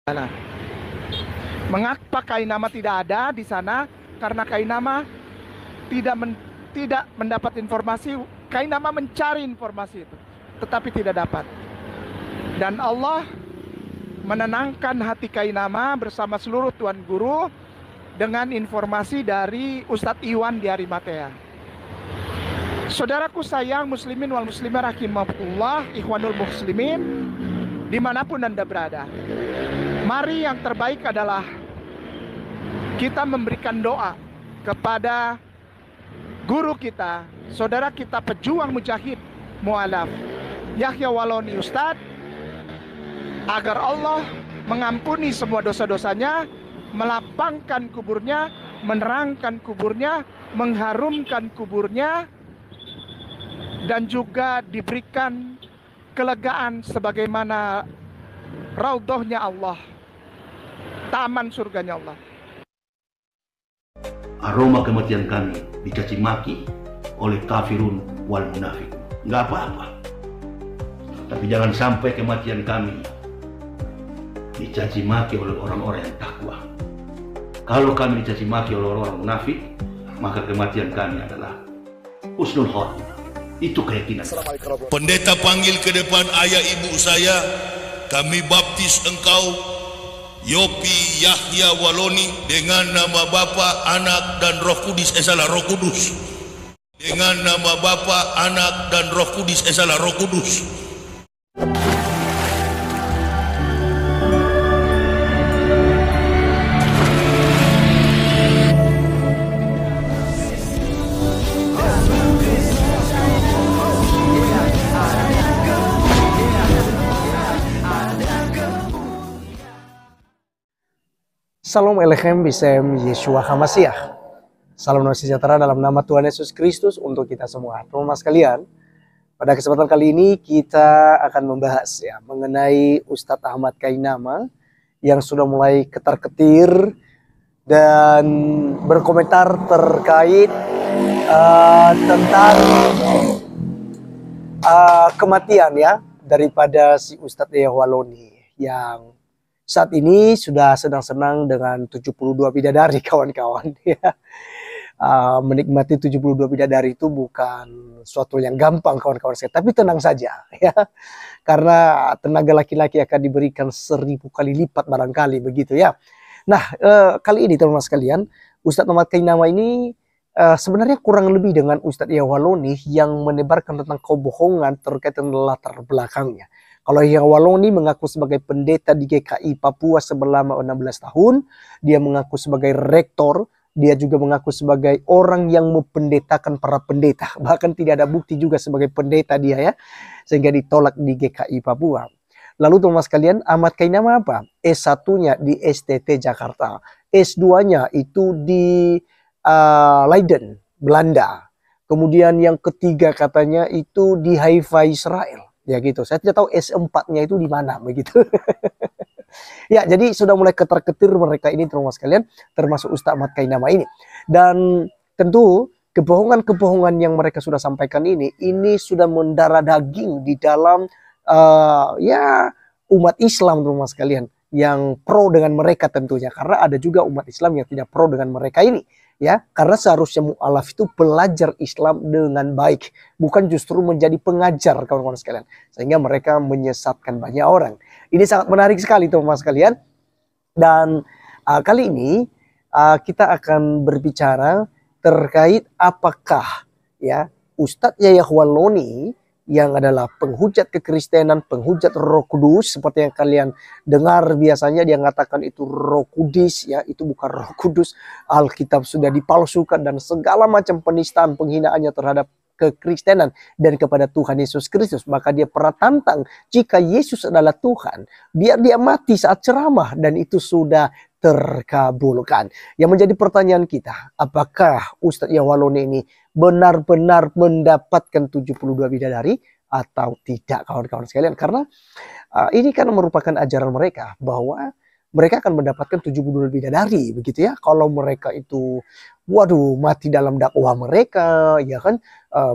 Nah, mengapa Kainama tidak ada di sana? Karena Kainama tidak mendapat informasi. Kainama mencari informasi itu, tetapi tidak dapat. Dan Allah menenangkan hati Kainama bersama seluruh tuan guru dengan informasi dari Ustadz Iwan di Arimatea. Saudaraku sayang, muslimin wal muslimah rahimahullah, ikhwanul muslimin, dimanapun Anda berada, mari yang terbaik adalah kita memberikan doa kepada guru kita, saudara kita pejuang mujahid mu'alaf Yahya Waloni Ustadz, agar Allah mengampuni semua dosa-dosanya, melapangkan kuburnya, menerangkan kuburnya, mengharumkan kuburnya, dan juga diberikan kelegaan sebagaimana raudhahnya Allah, taman surganya Allah. Aroma kematian kami dicaci maki oleh kafirun wal munafik. Nggak apa-apa. Tapi jangan sampai kematian kami dicaci maki oleh orang-orang yang takwa. Kalau kami dicaci maki oleh orang-orang munafik, maka kematian kami adalah husnul khotimah. Itu keyakinan. Pendeta panggil ke depan ayah ibu saya, kami baptis engkau Yopi Yahya Waloni dengan nama Bapa, Anak dan Roh Kudus. Roh Kudus. Dengan nama Bapa, Anak dan Roh Kudus. Roh Kudus. Salam Elechem Bisem Yeshua HaMashiach. Salam damai sejahtera dalam nama Tuhan Yesus Kristus untuk kita semua. Teman-teman sekalian, pada kesempatan kali ini kita akan membahas mengenai Ustadz Ahmad Kainama yang sudah mulai ketar-ketir dan berkomentar terkait tentang kematian daripada si Ustadz Yahya Waloni yang saat ini sudah senang-senang dengan 72 bidadari, kawan-kawan. Menikmati 72 bidadari itu bukan suatu yang gampang, kawan-kawan saya. Tapi tenang saja, karena tenaga laki-laki akan diberikan 1000 kali lipat barangkali, begitu ya. Nah, kali ini teman-teman sekalian, Ustadz Ahmad Kainama ini sebenarnya kurang lebih dengan Ustadz Yahya Waloni yang menebarkan tentang kebohongan terkait dengan latar belakangnya. Kalau Yahya Waloni mengaku sebagai pendeta di GKI Papua selama 16 tahun, dia mengaku sebagai rektor, dia juga mengaku sebagai orang yang mempendetakan para pendeta. Bahkan tidak ada bukti juga sebagai pendeta dia sehingga ditolak di GKI Papua. Lalu teman-teman sekalian, Ahmad Kainama apa? S1-nya di STT Jakarta, S2-nya itu di Leiden, Belanda. Kemudian yang ketiga katanya itu di Haifa, Israel. Ya gitu, saya tidak tahu S4-nya itu di mana begitu. Ya, jadi sudah mulai ketar-ketir mereka ini teman-teman sekalian, termasuk Ustadz Ahmad Kainama ini. Dan tentu kebohongan-kebohongan yang mereka sudah sampaikan ini sudah mendarah daging di dalam umat Islam teman-teman sekalian, yang pro dengan mereka tentunya, karena ada juga umat Islam yang tidak pro dengan mereka ini. Karena seharusnya mu'alaf itu belajar Islam dengan baik, bukan justru menjadi pengajar, kawan-kawan sekalian, sehingga mereka menyesatkan banyak orang. Ini sangat menarik sekali teman-teman sekalian. Dan kali ini kita akan berbicara terkait apakah Ustadz Yahya Waloni yang adalah penghujat kekristenan, penghujat Roh Kudus, seperti yang kalian dengar biasanya dia mengatakan itu Roh Kudus, itu bukan Roh Kudus. Alkitab sudah dipalsukan dan segala macam penistaan, penghinaannya terhadap kekristenan dan kepada Tuhan Yesus Kristus. Maka dia pernah tantang, jika Yesus adalah Tuhan, biar dia mati saat ceramah, dan itu sudah terkabulkan. Yang menjadi pertanyaan kita, apakah Ustadz Yahya Waloni ini benar-benar mendapatkan 72 bidadari atau tidak, kawan-kawan sekalian? Karena ini kan merupakan ajaran mereka bahwa mereka akan mendapatkan 72 bidadari, begitu ya. Kalau mereka itu mati dalam dakwah mereka,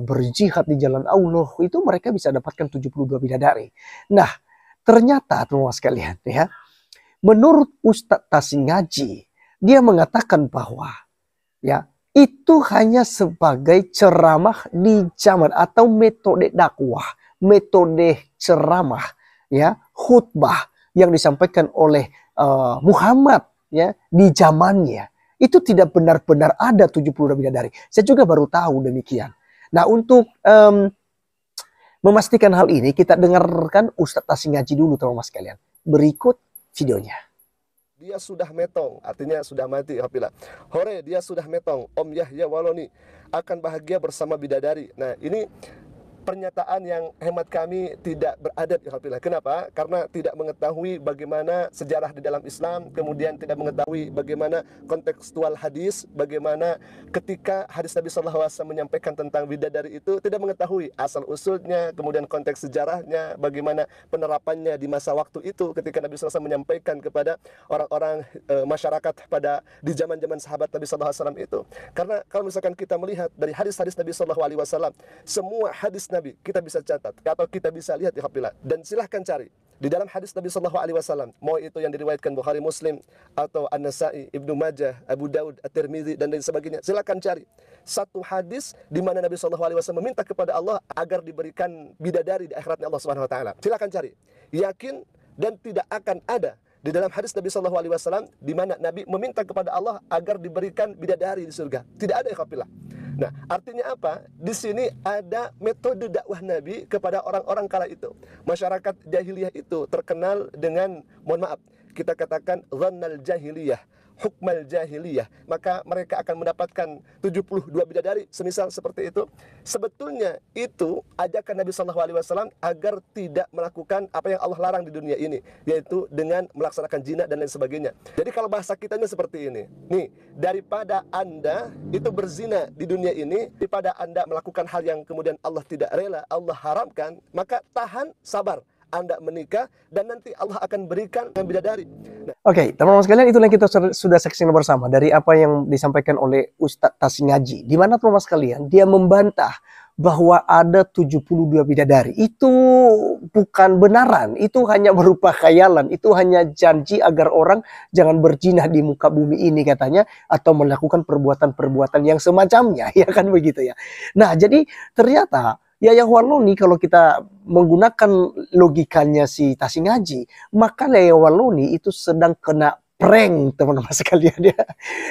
berjihad di jalan Allah, itu mereka bisa dapatkan 72 bidadari. Nah, ternyata teman-teman sekalian menurut Ustadz Tasin Ngaji, dia mengatakan bahwa ya itu hanya sebagai ceramah di zaman atau metode dakwah, metode ceramah, ya khutbah yang disampaikan oleh Muhammad ya di zamannya. Itu tidak benar-benar ada 72 bidadari. Saya juga baru tahu demikian. Nah, untuk memastikan hal ini, kita dengarkan Ustadz Tasin Ngaji dulu teman-teman sekalian. Berikut videonya. Dia sudah metong, artinya sudah mati. Hore, dia sudah metong. Om Yahya Waloni akan bahagia bersama bidadari. Nah, ini pernyataan yang hemat kami tidak beradab. Kenapa? Karena tidak mengetahui bagaimana sejarah di dalam Islam, kemudian tidak mengetahui bagaimana kontekstual hadis, bagaimana ketika hadis Nabi SAW menyampaikan tentang bidadari itu, tidak mengetahui asal usulnya, kemudian konteks sejarahnya, bagaimana penerapannya di masa waktu itu ketika Nabi SAW menyampaikan kepada orang-orang masyarakat pada di zaman-zaman sahabat Nabi SAW itu. Karena kalau misalkan kita melihat dari hadis-hadis Nabi SAW, semua hadis Nabi kita bisa catat atau kita bisa lihat dan silahkan cari di dalam hadis Nabi SAW, mau itu yang diriwayatkan Bukhari, Muslim atau An-Nasai, Ibnu Majah, Abu Daud, At-Tirmidzi dan lain sebagainya. Silahkan cari satu hadis di mana Nabi SAW meminta kepada Allah agar diberikan bidadari di akhiratnya Allah Subhanahu Wa Taala. Silahkan cari, yakin dan tidak akan ada di dalam hadis Nabi SAW di mana Nabi meminta kepada Allah agar diberikan bidadari di surga. Tidak ada ikhwafillah. Nah, artinya apa? Di sini ada metode dakwah Nabi kepada orang-orang kala itu. Masyarakat jahiliyah itu terkenal dengan, mohon maaf, kita katakan dhannal jahiliyah, hukmal jahiliyah. Maka mereka akan mendapatkan 72 bidadari, semisal seperti itu. Sebetulnya itu ajakan Nabi SAW agar tidak melakukan apa yang Allah larang di dunia ini, yaitu dengan melaksanakan zina dan lain sebagainya. Jadi kalau bahasa kitanya seperti ini, nih, daripada Anda itu berzina di dunia ini, daripada Anda melakukan hal yang kemudian Allah tidak rela, Allah haramkan, maka tahan, sabar, Anda menikah dan nanti Allah akan berikan bidadari. Oke, teman-teman sekalian, itulah yang kita sudah saksikan bersama dari apa yang disampaikan oleh Ustadz Tasin Ngaji. Di mana teman-teman sekalian, dia membantah bahwa ada 72 bidadari. Itu bukan benaran, itu hanya berupa khayalan, itu hanya janji agar orang jangan berzina di muka bumi ini katanya, atau melakukan perbuatan-perbuatan yang semacamnya, ya kan begitu ya. Nah, jadi ternyata Yahya Waloni, kalau kita menggunakan logikanya si Tasin Ngaji, maka Yahya Waloni itu sedang kena prank, teman-teman sekalian.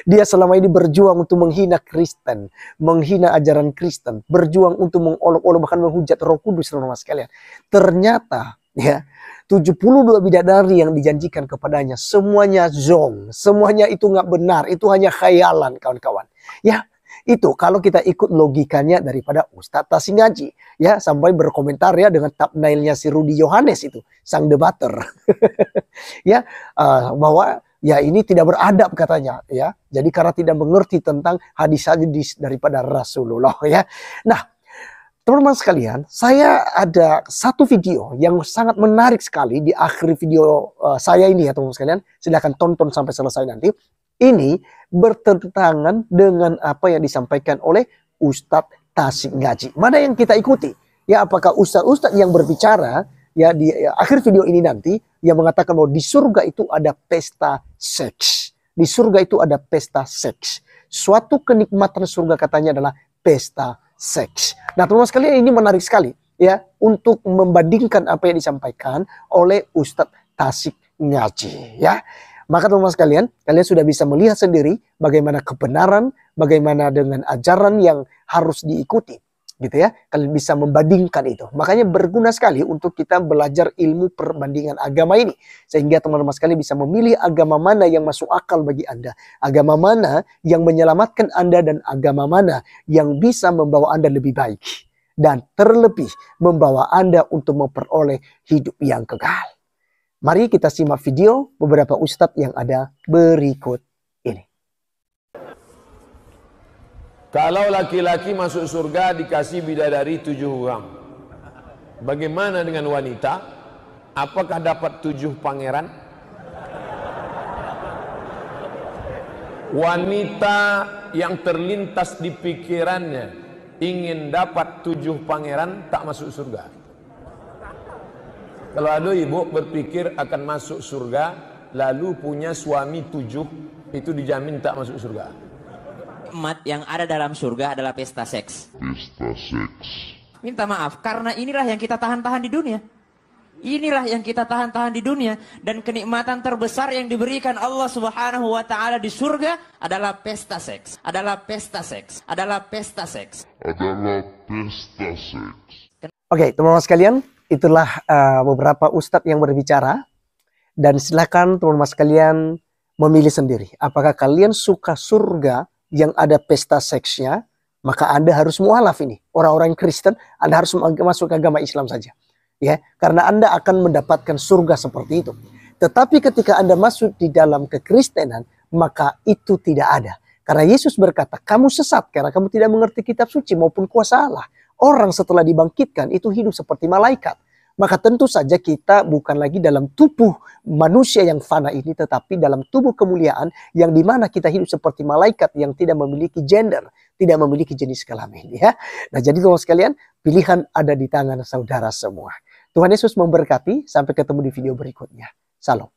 Dia selama ini berjuang untuk menghina Kristen, menghina ajaran Kristen, berjuang untuk mengolok-olok bahkan menghujat Roh Kudus, teman-teman sekalian. Ternyata ya 72 bidadari yang dijanjikan kepadanya semuanya zong, semuanya itu nggak benar, itu hanya khayalan, kawan-kawan. Ya, itu kalau kita ikut logikanya daripada Ustadz Tasin Ngaji, ya, sampai berkomentar ya dengan thumbnailnya si Rudy Yohanes itu, sang debater. Ya, bahwa ya ini tidak beradab katanya, ya. Jadi karena tidak mengerti tentang hadis-hadis daripada Rasulullah, ya. Nah, teman-teman sekalian, saya ada satu video yang sangat menarik sekali di akhir video saya ini ya teman-teman sekalian. Silahkan tonton sampai selesai nanti. Ini bertentangan dengan apa yang disampaikan oleh Ustadz Tasin Ngaji. Mana yang kita ikuti? Ya, apakah Ustadz yang berbicara ya di akhir video ini nanti yang mengatakan bahwa di surga itu ada pesta seks. Di surga itu ada pesta seks. Suatu kenikmatan surga katanya adalah pesta seks. Nah, teman-teman sekalian, ini menarik sekali ya untuk membandingkan apa yang disampaikan oleh Ustadz Tasin Ngaji, ya. Maka teman-teman sekalian, kalian sudah bisa melihat sendiri bagaimana kebenaran, bagaimana dengan ajaran yang harus diikuti, gitu ya. Kalian bisa membandingkan itu. Makanya berguna sekali untuk kita belajar ilmu perbandingan agama ini, sehingga teman-teman sekalian bisa memilih agama mana yang masuk akal bagi Anda, agama mana yang menyelamatkan Anda, dan agama mana yang bisa membawa Anda lebih baik, dan terlebih membawa Anda untuk memperoleh hidup yang kekal. Mari kita simak video beberapa ustadz yang ada berikut ini. Kalau laki-laki masuk surga dikasih bidadari 7 orang, bagaimana dengan wanita? Apakah dapat 7 pangeran? Wanita yang terlintas di pikirannya ingin dapat 7 pangeran tak masuk surga. Kalau ada ibu berpikir akan masuk surga lalu punya suami 7, itu dijamin tak masuk surga. Nikmat yang ada dalam surga adalah pesta seks. Minta maaf, karena inilah yang kita tahan-tahan di dunia. Inilah yang kita tahan-tahan di dunia. Dan kenikmatan terbesar yang diberikan Allah Subhanahu wa ta'ala di surga adalah pesta seks. Adalah pesta seks. Adalah pesta seks. Oke, teman-teman sekalian, itulah beberapa ustadz yang berbicara. Dan silakan teman-teman sekalian memilih sendiri. Apakah kalian suka surga yang ada pesta seksnya? Maka Anda harus mualaf ini. Orang-orang Kristen, Anda harus masuk ke agama Islam saja. Ya, karena Anda akan mendapatkan surga seperti itu. Tetapi ketika Anda masuk di dalam kekristenan, maka itu tidak ada. Karena Yesus berkata, kamu sesat karena kamu tidak mengerti kitab suci maupun kuasa Allah. Orang setelah dibangkitkan itu hidup seperti malaikat. Maka tentu saja kita bukan lagi dalam tubuh manusia yang fana ini, tetapi dalam tubuh kemuliaan yang dimana kita hidup seperti malaikat yang tidak memiliki gender, tidak memiliki jenis kelamin. Ya. Nah jadi teman-teman sekalian, pilihan ada di tangan saudara semua. Tuhan Yesus memberkati, sampai ketemu di video berikutnya. Salam.